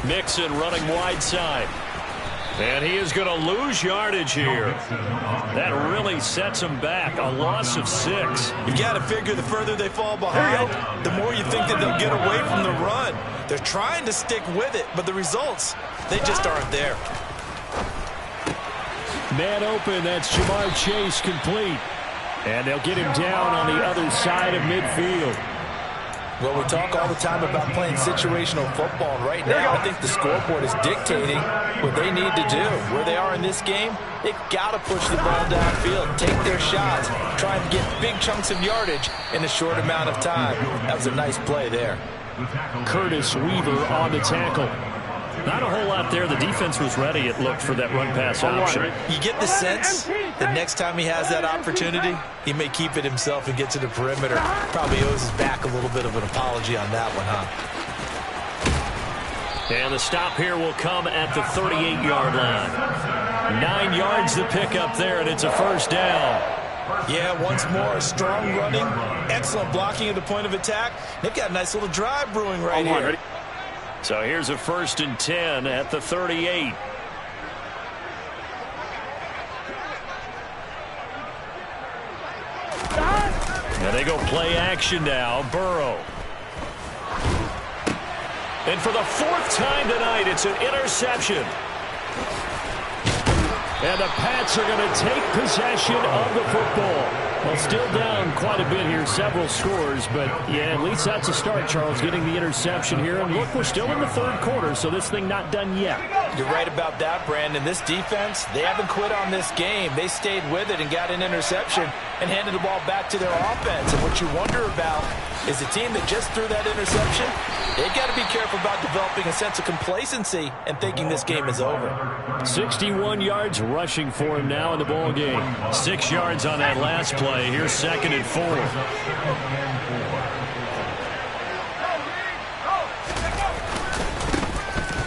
Mixon running wide side. And he is going to lose yardage here. That really sets him back. A loss of 6. You've got to figure the further they fall behind, the more you think that they'll get away from the run. They're trying to stick with it, but the results, they just aren't there. Man open, that's Jamar Chase complete. And they'll get him down on the other side of midfield. Well, we talk all the time about playing situational football, and right now I think the scoreboard is dictating what they need to do. Where they are in this game, they've got to push the ball downfield, take their shots, try and get big chunks of yardage in a short amount of time. That was a nice play there. Curtis Weaver on the tackle. Not a whole lot there. The defense was ready, it looked, for that run-pass option. You get the sense that next time he has that opportunity, he may keep it himself and get to the perimeter. Probably owes his back a little bit of an apology on that one, huh? And the stop here will come at the 38-yard line. 9 yards to pick up there, and it's a first down. Yeah, once more, strong running, excellent blocking at the point of attack. They've got a nice little drive brewing right here. Ready? So here's a 1st and 10 at the 38. And they go play action now. Burrow. And for the 4th time tonight, it's an interception. And the Pats are going to take possession of the football. Well, still down quite a bit here, several scores, but yeah, at least that's a start, Charles, getting the interception here. And look, we're still in the 3rd quarter, so this thing not done yet. You're right about that, Brandon. This defense, they haven't quit on this game. They stayed with it and got an interception and handed the ball back to their offense. And what you wonder about is the team that just threw that interception, they've got to be careful about developing a sense of complacency and thinking this game is over. 61 yards rushing for him now in the ball game. 6 yards on that last play. Here's 2nd and 4.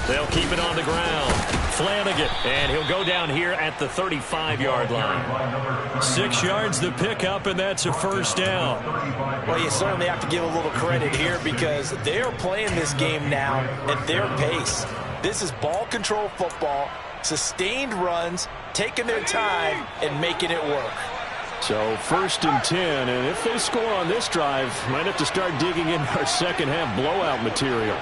They'll keep it on the ground. Flanagan, and he'll go down here at the 35-yard line. 6 yards to pick up, and that's a first down. Well, you certainly have to give a little credit here because they are playing this game now at their pace. This is ball control football, sustained runs, taking their time, and making it work. So 1st and 10, and if they score on this drive, might have to start digging in our second half blowout material.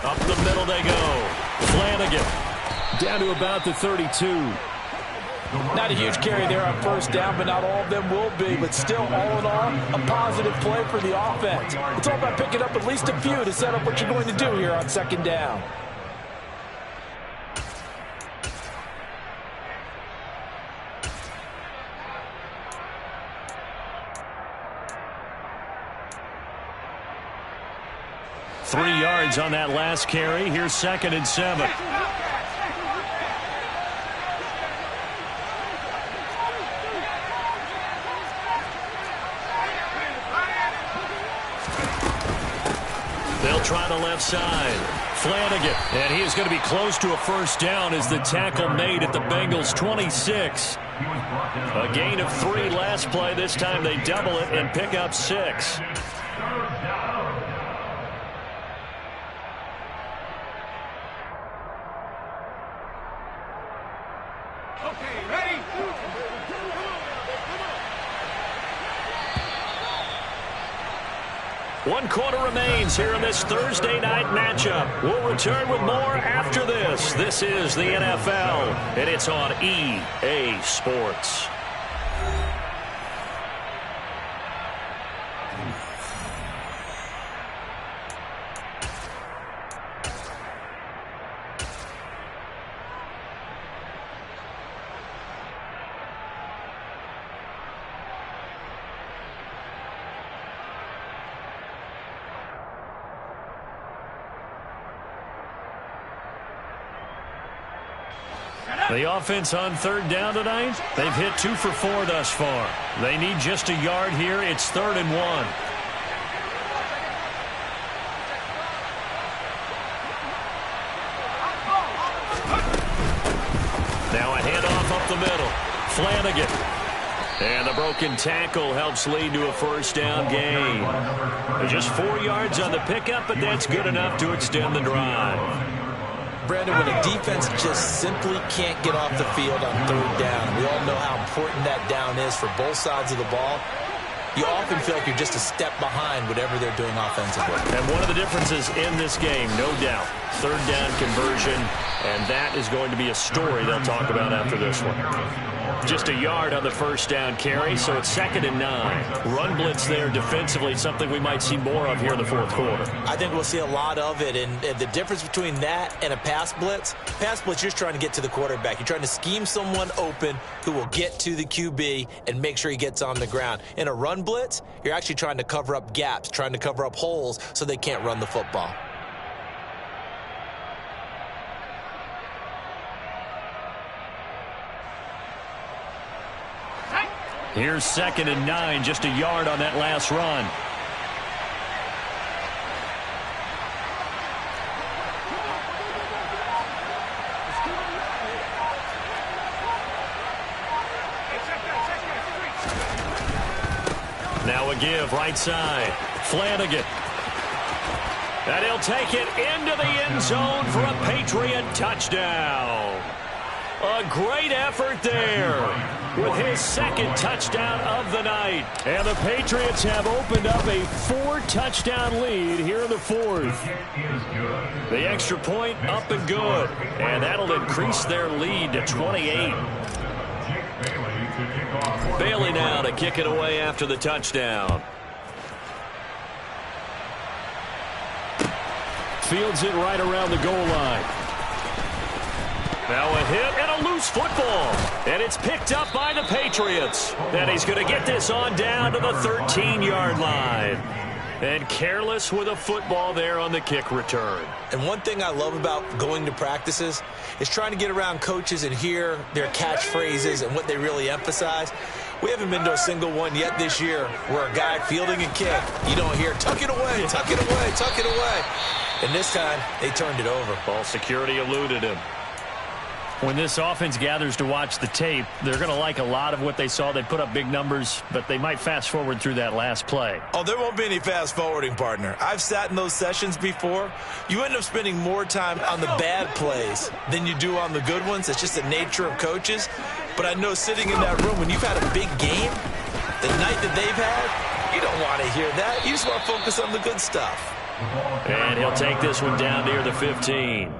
Up the middle they go. Flanagan down to about the 32. Not a huge carry there on 1st down, but not all of them will be. But still, all in all, a positive play for the offense. It's all about picking up at least a few to set up what you're going to do here on 2nd down. Three yards on that last carry. Here's 2nd and 7. They'll try the left side. Flanagan, and he is going to be close to a first down as the tackle made at the Bengals' 26. A gain of 3 last play. This time they double it and pick up 6. One quarter remains here in this Thursday night matchup. We'll return with more after this. This is the NFL, and it's on EA Sports. The offense on 3rd down tonight, they've hit 2 for 4 thus far. They need just a yard here. It's 3rd and 1. Now a handoff up the middle. Flanagan. And the broken tackle helps lead to a first down gain. Just 4 yards on the pickup, but that's good enough to extend the drive. Brandon, when a defense just simply can't get off the field on third down, we all know how important that down is for both sides of the ball. You often feel like you're just a step behind whatever they're doing offensively. And one of the differences in this game, no doubt, third down conversion, and that is going to be a story they'll talk about after this one. Just a yard on the first down carry, so it's 2nd and 9. Run blitz there defensively, something we might see more of here in the fourth quarter. I think we'll see a lot of it, and the difference between that and a pass blitz, you're just trying to get to the quarterback. You're trying to scheme someone open who will get to the QB and make sure he gets on the ground. In a run blitz, you're actually trying to cover up gaps, trying to cover up holes so they can't run the football. Here's 2nd and 9, just a yard on that last run. Now a give, right side. Flanagan. And he'll take it into the end zone for a Patriot touchdown. A great effort there with his 2nd touchdown of the night. And the Patriots have opened up a 4-touchdown lead here in the 4th. The extra point up and good. And that'll increase their lead to 28. Bailey now to kick it away after the touchdown. Fields it right around the goal line. Now a hit and a loose football. And it's picked up by the Patriots. And he's going to get this on down to the 13-yard line. And careless with a football there on the kick return. And one thing I love about going to practices is trying to get around coaches and hear their catchphrases and what they really emphasize. We haven't been to a single one yet this year where a guy fielding a kick, you don't hear, tuck it away, tuck it away, tuck it away. And this time, they turned it over. Ball security eluded him. When this offense gathers to watch the tape, they're going to like a lot of what they saw. They put up big numbers, but they might fast forward through that last play. Oh, there won't be any fast forwarding, partner. I've sat in those sessions before. You end up spending more time on the bad plays than you do on the good ones. It's just the nature of coaches. But I know sitting in that room, when you've had a big game, the night that they've had, you don't want to hear that. You just want to focus on the good stuff. And he'll take this one down near the 15.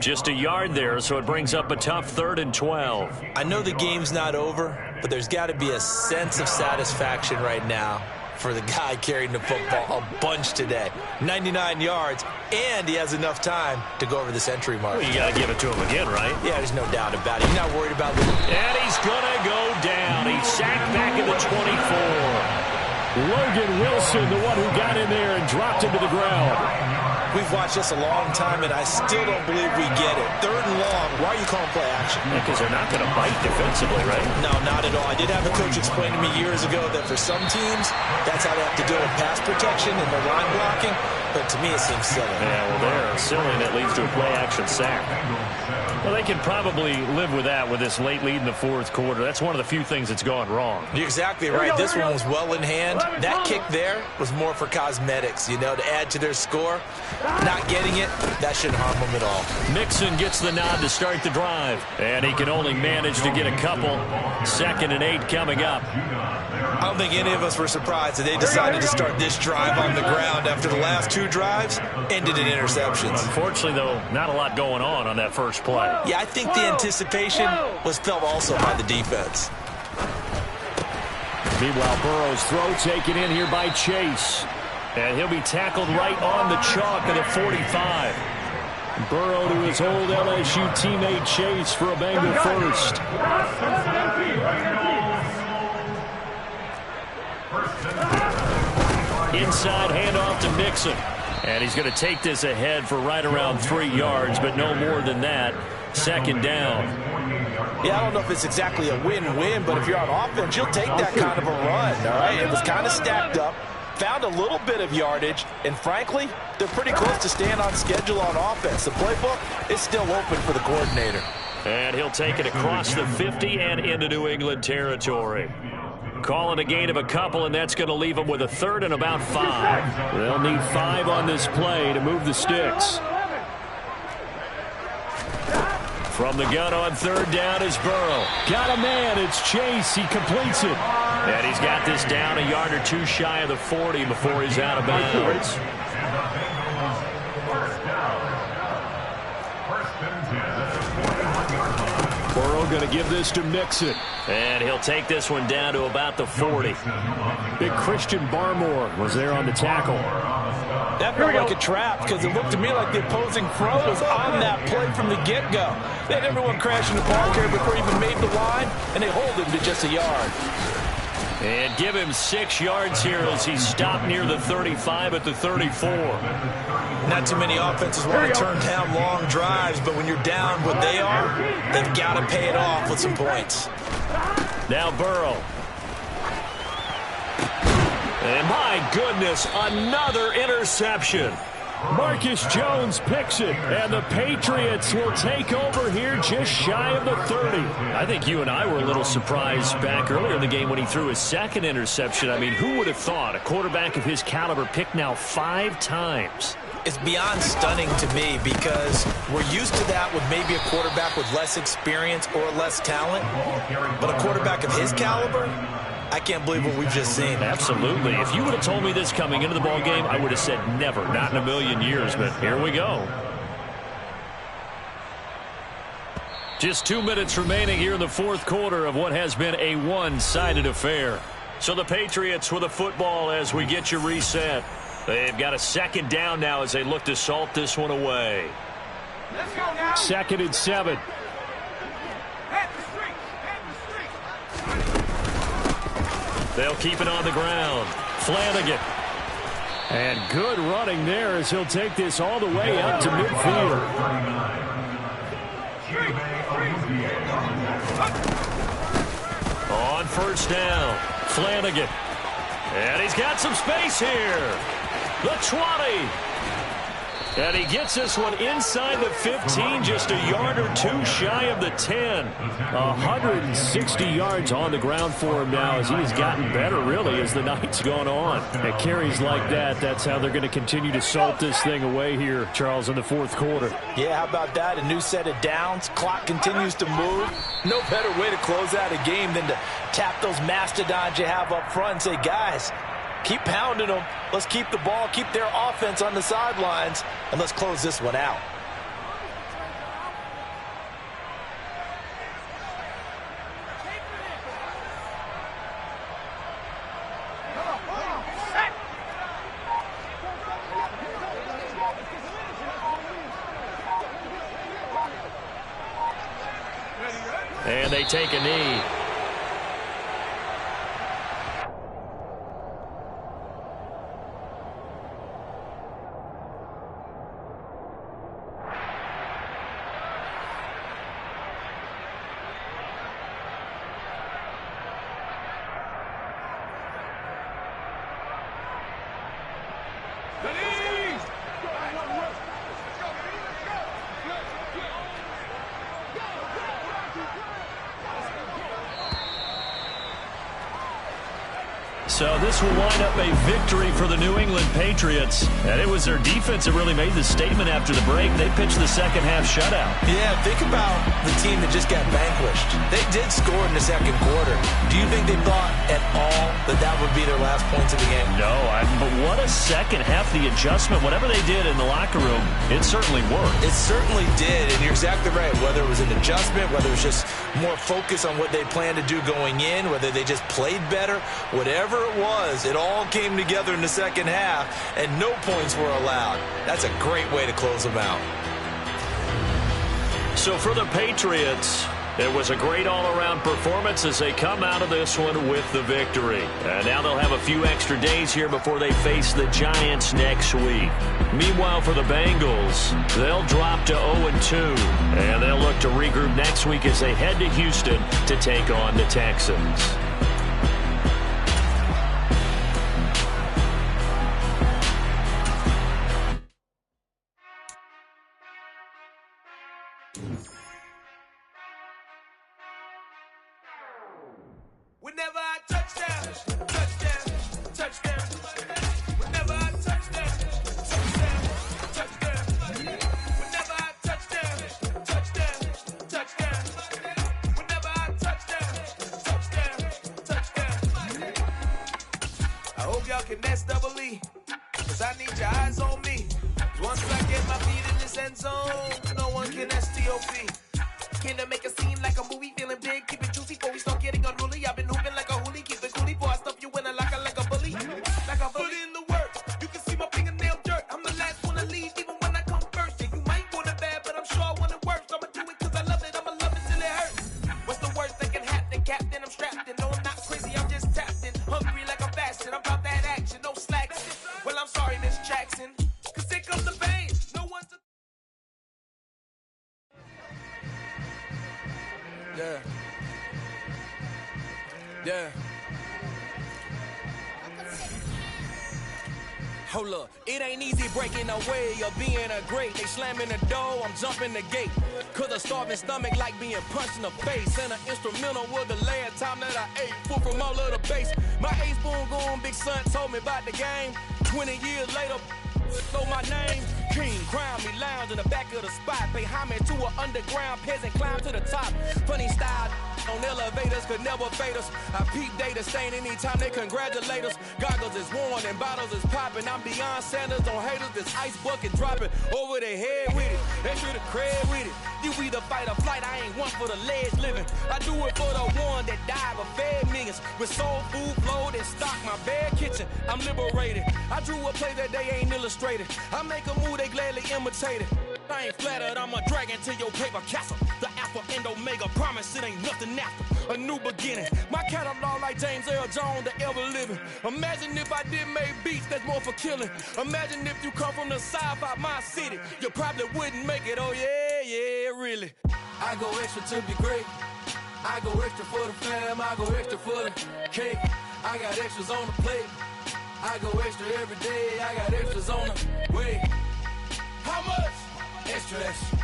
Just a yard there, so it brings up a tough 3rd and 12. I know the game's not over, but there's got to be a sense of satisfaction right now for the guy carrying the football a bunch today. 99 yards, and he has enough time to go over the century mark. Well, you got to give it to him again, right? Yeah, there's no doubt about it. He's not worried about it. And he's going to go down. He's sacked back at the 24. Logan Wilson, the one who got in there and dropped him to the ground. We've watched this a long time, and I still don't believe we get it. 3rd and long, why are you calling play action? Because they're not going to bite defensively, right? No, not at all. I did have a coach explain to me years ago that for some teams, that's how they have to do it, pass protection and the line blocking. But to me, it seems silly. Yeah, well, they're silly, and it leads to a play-action sack. Well, they can probably live with that with this late lead in the 4th quarter. That's one of the few things that's gone wrong. You're exactly right. This one was well in hand. That kick there was more for cosmetics, you know, to add to their score. Not getting it, that shouldn't harm them at all. Mixon gets the nod to start the drive, and he can only manage to get a couple. 2nd and 8 coming up. I don't think any of us were surprised that they decided to start this drive on the ground after the last 2 drives ended in interceptions. Unfortunately, though, not a lot going on that first play. Yeah, I think the anticipation was felt also by the defense. Meanwhile, Burrow's throw taken in here by Chase. And he'll be tackled right on the chalk of the 45. Burrow to his old LSU teammate Chase for a Bengal first. Inside handoff to Mixon. And he's going to take this ahead for right around 3 yards, but no more than that. 2nd down. Yeah, I don't know if it's exactly a win-win, but if you're on offense, you'll take that kind of a run, all right? It was kind of stacked up, found a little bit of yardage, and frankly, they're pretty close to staying on schedule on offense. The playbook is still open for the coordinator. And he'll take it across the 50 and into New England territory. Call it a gain of a couple, and that's going to leave them with a third and about 5. They'll need 5 on this play to move the sticks. From the gun on third down is Burrow. Got a man. It's Chase. He completes it. And he's got this down a yard or two shy of the 40 before he's out of bounds. Burrow going to give this to Mixon. And he'll take this one down to about the 40. Big Christian Barmore was there on the tackle. That felt like a trap because it looked to me like the opposing front was on that play from the get-go. They had everyone crashing the ball carrier before he even made the line, and they hold him to just a yard. And give him 6 yards here as he stopped near the 35 at the 34. Not too many offenses want to turn down long drives, but when you're down what they are, they've got to pay it off with some points. Now Burrow. And my goodness, another interception. Marcus Jones picks it, and the Patriots will take over here just shy of the 30. I think you and I were a little surprised back earlier in the game when he threw his second interception. I mean, who would have thought a quarterback of his caliber picked now 5 times? It's beyond stunning to me because we're used to that with maybe a quarterback with less experience or less talent. But a quarterback of his caliber, I can't believe what we've just seen. Absolutely. If you would have told me this coming into the ball game, I would have said never, not in a million years. But here we go. Just 2 minutes remaining here in the fourth quarter of what has been a one-sided affair. So the Patriots with a football as we get you reset. They've got a second down now as they look to salt this one away. Let's go now. 2nd and 7. They'll keep it on the ground. Flanagan. And good running there as he'll take this all the way out to midfield. On first down, Flanagan. And he's got some space here. The 20. And he gets this one inside the 15, just a yard or two shy of the 10. 160 yards on the ground for him now as he has gotten better, really, as the night's gone on. At carries like that, that's how they're going to continue to salt this thing away here, Charles, in the fourth quarter. Yeah, how about that? A new set of downs. Clock continues to move. No better way to close out a game than to tap those mastodons you have up front and say, guys, keep pounding them. Let's keep the ball, keep their offense on the sidelines, and let's close this one out. And they take a knee. So this will wind up a victory for the New England Patriots. And it was their defense that really made the statement after the break. They pitched the second half shutout. Yeah, think about the team that just got vanquished. They did score in the second quarter. Do you think they thought at all that that would be their last points of the game? No, but what a second half. The adjustment, whatever they did in the locker room, it certainly worked. It certainly did, and you're exactly right. Whether it was an adjustment, whether it was just more focus on what they planned to do going in, whether they just played better, whatever it was, it all came together in the second half, and no points were allowed. That's a great way to close them out. So for the Patriots, it was a great all-around performance as they come out of this one with the victory. And now they'll have a few extra days here before they face the Giants next week. Meanwhile, for the Bengals, they'll drop to 0-2. And they'll look to regroup next week as they head to Houston to take on the Texans. working, that's double E. Cause I need your eyes on me. Once I get my feet in this end zone, no one can STOP. Can I make a scene like a movie, feeling big, keep it juicy before we start getting unruly. I've been hooping like a hoolie, keep it coolie before I stuff you in a locker like a bully. Like a bully in the work, you can see my fingernail dirt. I'm the last one to leave, even when I come first. Yeah, you might want it bad, but I'm sure I want it worse. I'ma do it cause I love it, I'ma love it till it hurts. What's the worst that can happen, Captain? I'm strapped in, no I'm not crazy, I'm just tapped in. Hungry like I'm fasting, I'm about that action, no slacks. Well, I'm sorry, Miss Jackson, cause here comes the pain. No one's a Yeah. Yeah. Hold up, it ain't easy breaking away or being a great. They slamming the door, I'm jumping the gate. Cause a starving stomach like being punched in the face. And an instrumental was the last time that I ate food from all of the base. My ace boom goon, big son told me about the game. 20 years later, know my name. King, crown me, lounge in the back of the spot. Pay homage to an underground peasant, climb to the top. Funny style on elevators could never fade us. I peep data stain anytime they congratulate us. Goggles is worn and bottles is popping. I'm Deion Sanders on haters, this ice bucket dropping over their head with it. They should have cred with it. You either fight or flight, I ain't one for the ledge living. I do it for the one that died but fed millions. With soul food flowed and stock my bare kitchen. I'm liberated. I drew a play that they ain't illustrated. I make a move, they gladly imitate it. I ain't flattered, I'm a dragon to your paper castle. The Alpha and Omega, promise it ain't nothing after. A new beginning. My catalog like James Earl Jones, the ever living. Imagine if I did make beats that's more for killing. Imagine if you come from the south out my city. You probably wouldn't make it, oh yeah, yeah, really. I go extra to be great. I go extra for the fam, I go extra for the cake. I got extras on the plate. I go extra every day, I got extras on the way. How much? Extra, extra.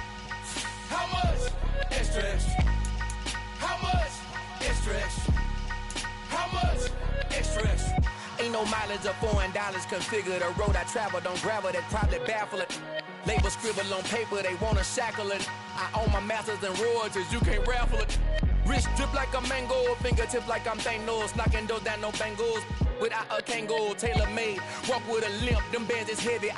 How much? Extra, extra. How much? Extra, extra. How much? Extra, extra. Ain't no mileage of $4 configure the road I travel. Don't gravel, that probably baffle it. Label scribble on paper, they wanna shackle it. I own my masters and royalties, you can't raffle it. Wrist drip like a mango, fingertips like I'm Thanos. Knocking those down, no bangles. Without a Kango, tailor made. Walk with a limp, them bands is heavy.